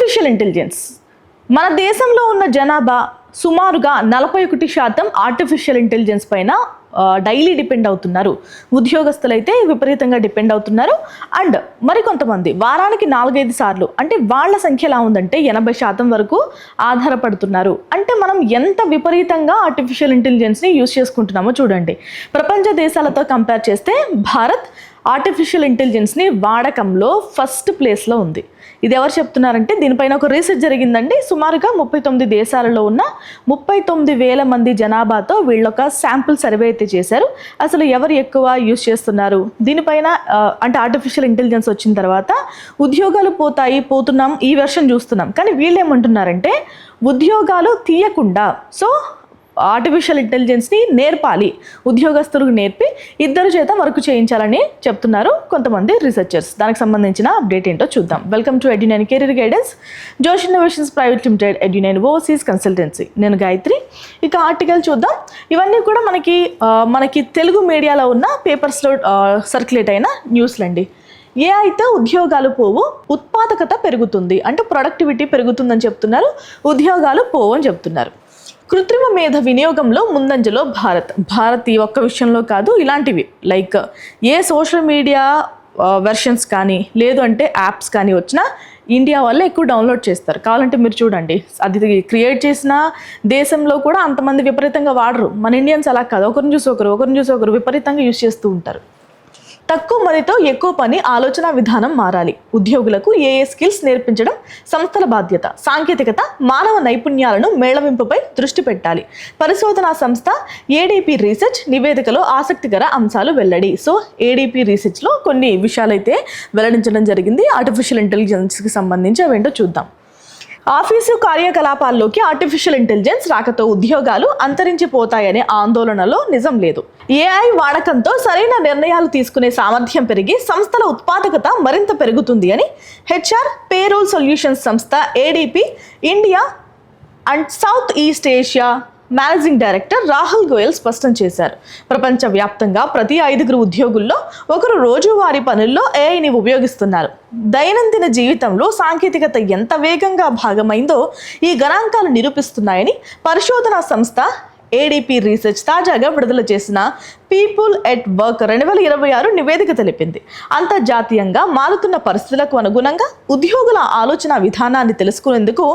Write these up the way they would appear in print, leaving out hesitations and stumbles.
Artificial intelligence మన దేశంలో ఉన్న జనాభా సుమారుగా 41% ఆర్టిఫిషియల్ ఇంటెలిజెన్స్ పైన డైలీ డిపెండ్ అవుతున్నారు. ఉద్యోగస్తులైతే విపరీతంగా డిపెండ్ అవుతున్నారు. అండ్ మరికొంతమంది వారానికి 4-5 సార్లు, అంటే వాళ్ళ సంఖ్య ఎలా ఉందంటే 80% వరకు ఆధారపడుతున్నారు. అంటే మనం ఎంత విపరీతంగా ఆర్టిఫిషియల్ ఇంటెలిజెన్స్ని యూజ్ చేసుకుంటున్నామో చూడండి. ప్రపంచ దేశాలతో కంపేర్ చేస్తే భారత్ ఆర్టిఫిషియల్ ఇంటెలిజెన్స్ని వాడకంలో ఫస్ట్ ప్లేస్లో ఉంది. ఇది ఎవరు చెప్తున్నారంటే దీనిపైన ఒక రీసెర్చ్ జరిగిందండి. సుమారుగా 39 దేశాలలో ఉన్న 39,000 మంది జనాభాతో వీళ్ళొక శాంపుల్ సర్వే అయితే చేశారు. అసలు ఎవరు ఎక్కువ యూజ్ చేస్తున్నారు దీనిపైన, అంటే ఆర్టిఫిషియల్ ఇంటెలిజెన్స్ వచ్చిన తర్వాత ఉద్యోగాలు పోతున్నాం ఈ వెర్షన్ చూస్తున్నాం. కానీ వీళ్ళు ఏమంటున్నారంటే ఉద్యోగాలు తీయకుండా ఆర్టిఫిషియల్ ఇంటెలిజెన్స్ని నేర్పాలి, ఉద్యోగస్తులకు నేర్పి ఇద్దరు చేత వర్క్ చేయించాలని చెప్తున్నారు కొంతమంది రీసెర్చర్స్. దానికి సంబంధించిన అప్డేట్ ఏంటో చూద్దాం. Welcome to Edunine career guidance, Josh innovations private limited, Edunine overseas consultancy. నేను గాయత్రి. ఇక ఆర్టికల్ చూద్దాం. ఇవన్నీ కూడా మనకి తెలుగు మీడియాలో ఉన్న పేపర్స్లో సర్క్యులేట్ అయిన న్యూస్లండి. ఏఐతో ఉద్యోగాలు పోవు, ఉత్పాదకత పెరుగుతుంది, అంటే ప్రొడక్టివిటీ పెరుగుతుందని చెప్తున్నారు, ఉద్యోగాలు పోవు అని చెప్తున్నారు. కృత్రిమ మేధ వినియోగంలో ముందంజలో భారత్ ఈ ఒక్క విషయంలో కాదు, ఇలాంటివి లైక్ ఏ సోషల్ మీడియా వెర్షన్స్ కానీ లేదు అంటే యాప్స్ కానీ వచ్చినా ఇండియా వల్ల ఎక్కువ డౌన్లోడ్ చేస్తారు. కావాలంటే మీరు చూడండి, అది క్రియేట్ చేసిన దేశంలో కూడా అంతమంది విపరీతంగా వాడరు. మన ఇండియన్స్ అలా కాదు, ఒకరిని చూసి ఒకరు విపరీతంగా యూజ్ చేస్తూ ఉంటారు. తక్కువ మందితో ఎక్కువ పని ఆలోచన విధానం మారాలి. ఉద్యోగులకు ఏఏ స్కిల్స్ నేర్పించడం సంస్థల బాధ్యత. సాంకేతికత మానవ నైపుణ్యాలను మేళవింపుపై దృష్టి పెట్టాలి. పరిశోధనా సంస్థ ఏడీపీ రీసెర్చ్ నివేదికలో ఆసక్తికర అంశాలు వెల్లడి. ఏడీపీ రీసెర్చ్లో కొన్ని విషయాలైతే వెల్లడించడం జరిగింది ఆర్టిఫిషియల్ ఇంటెలిజెన్స్కి సంబంధించి. అవేంటో చూద్దాం. ఆఫీసు కార్యకలాపాల్లోకి ఆర్టిఫిషియల్ ఇంటెలిజెన్స్ రాకతో ఉద్యోగాలు అంతరించిపోతాయనే ఆందోళనలో నిజం లేదు. ఏఐ వాడకంతో సరైన నిర్ణయాలు తీసుకునే సామర్థ్యం పెరిగి సంస్థల ఉత్పాదకత మరింత పెరుగుతుంది అని హెచ్ఆర్ పేరోల్ సొల్యూషన్స్ సంస్థ ADP India and south east Asia managing director Rahul Goyal స్పష్టం చేశారు. ప్రపంచవ్యాప్తంగా ప్రతి 5 ఉద్యోగుల్లో ఒకరు రోజువారీ పనుల్లో ఏఐని ఉపయోగిస్తున్నారు. దైనందిన జీవితంలో సాంకేతికత ఎంత వేగంగా భాగమైందో ఈ గణాంకాలు నిరూపిస్తున్నాయని పరిశోధనా సంస్థ ఏడీపీ రీసెర్చ్ తాజాగా విడుదల చేసిన పీపుల్ ఎట్ వర్క్ 2026 నివేదిక తెలిపింది. అంతర్జాతీయంగా మారుతున్న పరిస్థితులకు అనుగుణంగా ఉద్యోగుల ఆలోచన విధానాన్ని తెలుసుకునేందుకు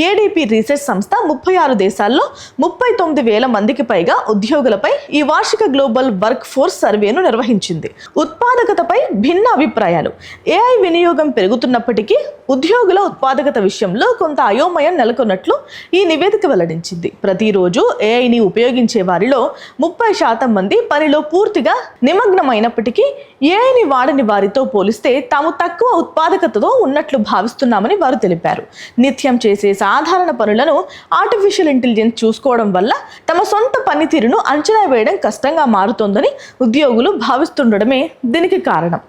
ఏడీపీ రీసెర్చ్ సంస్థ 36 దేశాల్లో 39,000 మందికి పైగా ఉద్యోగులపై ఈ వార్షిక గ్లోబల్ వర్క్ ఫోర్స్ సర్వేను నిర్వహించింది. ఉత్పాదకతపై భిన్న అభిప్రాయాలు. ఏఐ వినియోగం పెరుగుతున్నప్పటికీ ఉద్యోగుల ఉత్పాదకత విషయంలో కొంత అయోమయం నెలకొన్నట్లు ఈ నివేదిక వెల్లడించింది. ప్రతిరోజు ఏఐని ఉపయోగించే వారిలో 30% మంది పనిలో పూర్తిగా నిమగ్నమైనప్పటికీ ఏఐని వాడని వారితో పోలిస్తే తాము తక్కువ ఉత్పాదకతతో ఉన్నట్లు భావిస్తున్నామని వారు తెలిపారు. నిత్యం చేసే సాధారణ పనులను ఆర్టిఫిషియల్ ఇంటెలిజెన్స్ చూసుకోవడం వల్ల తమ సొంత పనితీరును అంచనా వేయడం కష్టంగా మారుతోందని ఉద్యోగులు భావిస్తుండడమే దీనికి కారణం.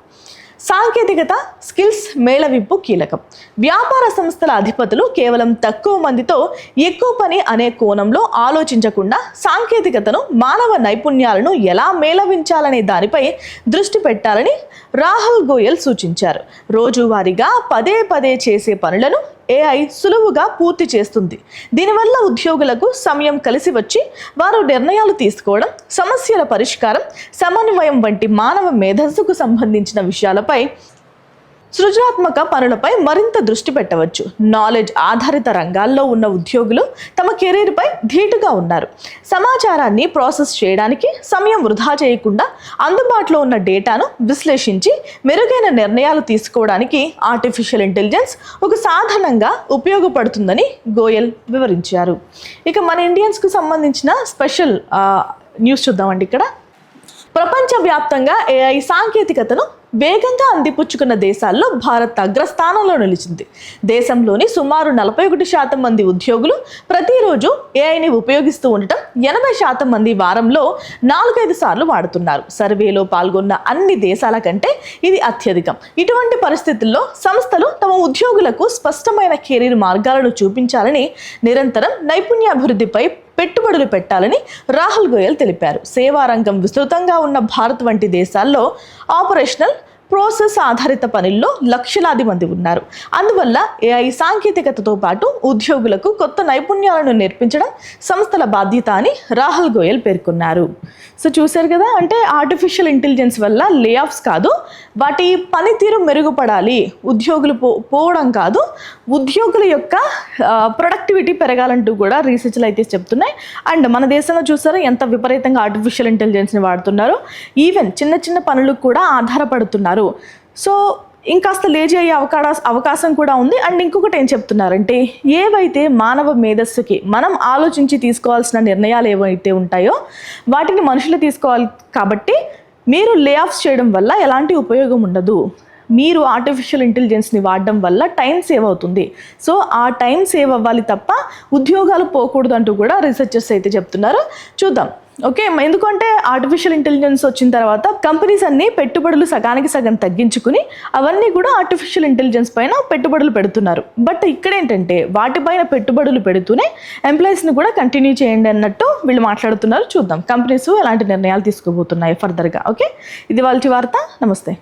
సాంకేతికత స్కిల్స్ మేళవింపు కీలకం. వ్యాపార సంస్థల అధిపతులు కేవలం తక్కువ మందితో ఎక్కువ పని అనే కోణంలో ఆలోచించకుండా సాంకేతికతను మానవ నైపుణ్యాలను ఎలా మేళవించాలనే దానిపై దృష్టి పెట్టాలని రాహుల్ గోయల్ సూచించారు. రోజువారీగా పదే చేసే పనులను ఏఐ సులువుగా పూర్తి చేస్తుంది. దీనివల్ల ఉద్యోగులకు సమయం కలిసి వచ్చి వారు నిర్ణయాలు తీసుకోవడం, సమస్యల పరిష్కారం, సమన్వయం వంటి మానవ మేధస్సుకు సంబంధించిన విషయాలపై సృజనాత్మక పనులపై మరింత దృష్టి పెట్టవచ్చు. నాలెడ్జ్ ఆధారిత రంగాల్లో ఉన్న ఉద్యోగులు తమ కెరీర్పై ధీటుగా ఉన్నారు. సమాచారాన్ని ప్రాసెస్ చేయడానికి సమయం వృధా చేయకుండా అందుబాటులో ఉన్న డేటాను విశ్లేషించి మెరుగైన నిర్ణయాలు తీసుకోవడానికి ఆర్టిఫిషియల్ ఇంటెలిజెన్స్ ఒక సాధనంగా ఉపయోగపడుతుందని గోయల్ వివరించారు. ఇక మన ఇండియన్స్కు సంబంధించిన స్పెషల్ న్యూస్ చూద్దామండి. ఇక్కడ ప్రపంచవ్యాప్తంగా ఏఐ సాంకేతికతను వేగంగా అందిపుచ్చుకున్న దేశాల్లో భారత్ అగ్రస్థానంలో నిలిచింది. దేశంలోని సుమారు 41% మంది ఉద్యోగులు ప్రతిరోజు ఏఐని ఉపయోగిస్తూ ఉండటం, 80% మంది వారంలో 4-5 సార్లు వాడుతున్నారు. సర్వేలో పాల్గొన్న అన్ని దేశాల కంటే ఇది అత్యధికం. ఇటువంటి పరిస్థితుల్లో సంస్థలు తమ ఉద్యోగులకు స్పష్టమైన కెరీర్ మార్గాలను చూపించాలని, నిరంతరం నైపుణ్యాభివృద్ధిపై పెట్టుబడులు పెట్టాలని రాహుల్ గోయల్ తెలిపారు. సేవా రంగం విస్తృతంగా ఉన్న భారత్ వంటి దేశాల్లో ఆపరేషనల్ ప్రాసెస్ ఆధారిత పనుల్లో లక్షలాది మంది ఉన్నారు. అందువల్ల ఏఐ సాంకేతికతతో పాటు ఉద్యోగులకు కొత్త నైపుణ్యాలను నేర్పించడం సంస్థల బాధ్యత అని రాహుల్ గోయల్ పేర్కొన్నారు. సో చూశారు కదా, అంటే ఆర్టిఫిషియల్ ఇంటెలిజెన్స్ వల్ల లే ఆఫ్స్ కాదు, వాటి పనితీరు మెరుగుపడాలి, ఉద్యోగులు పోవడం కాదు, ఉద్యోగుల యొక్క ప్రొడక్టివిటీ పెరగాలంటూ కూడా రీసెర్చ్లు అయితే చెప్తున్నాయి. అండ్ మన దేశంలో చూసారా ఎంత విపరీతంగా ఆర్టిఫిషియల్ ఇంటెలిజెన్స్ని వాడుతున్నారు. ఈవెన్ చిన్న చిన్న పనులకు కూడా ఆధారపడుతున్నారు. సో ఇంకాస్త లేజీ అయ్యే అవకాశం కూడా ఉంది. అండ్ ఇంకొకటి ఏం చెప్తున్నారంటే, ఏవైతే మానవ మేధస్సుకి మనం ఆలోచించి తీసుకోవాల్సిన నిర్ణయాలు ఏవైతే ఉంటాయో వాటిని మనుషులు తీసుకోవాలి. కాబట్టి మీరు లే ఆఫ్స్ చేయడం వల్ల ఎలాంటి ఉపయోగం ఉండదు. మీరు ఆర్టిఫిషియల్ ఇంటెలిజెన్స్ని వాడడం వల్ల టైం సేవ్ అవుతుంది. సో ఆ టైం సేవ్ అవ్వాలి తప్ప ఉద్యోగాలు పోకూడదు అంటూ కూడా రీసెర్చర్స్ అయితే చెప్తున్నారు. చూద్దాం. ఓకే, ఎందుకంటే ఆర్టిఫిషియల్ ఇంటెలిజెన్స్ వచ్చిన తర్వాత కంపెనీస్ అన్నీ పెట్టుబడులు సగానికి సగం తగ్గించుకుని అవన్నీ కూడా ఆర్టిఫిషియల్ ఇంటెలిజెన్స్ పైన పెట్టుబడులు పెడుతున్నారు. బట్ ఇక్కడ ఏంటంటే వాటిపైన పెట్టుబడులు పెడుతూనే ఎంప్లాయీస్ని కూడా కంటిన్యూ చేయండి అన్నట్టు వీళ్ళు మాట్లాడుతున్నారు. చూద్దాం కంపెనీస్ ఎలాంటి నిర్ణయాలు తీసుకోబోతున్నాయి ఫర్దర్గా. ఓకే, ఇది వాళ్ళ వార్త. నమస్తే.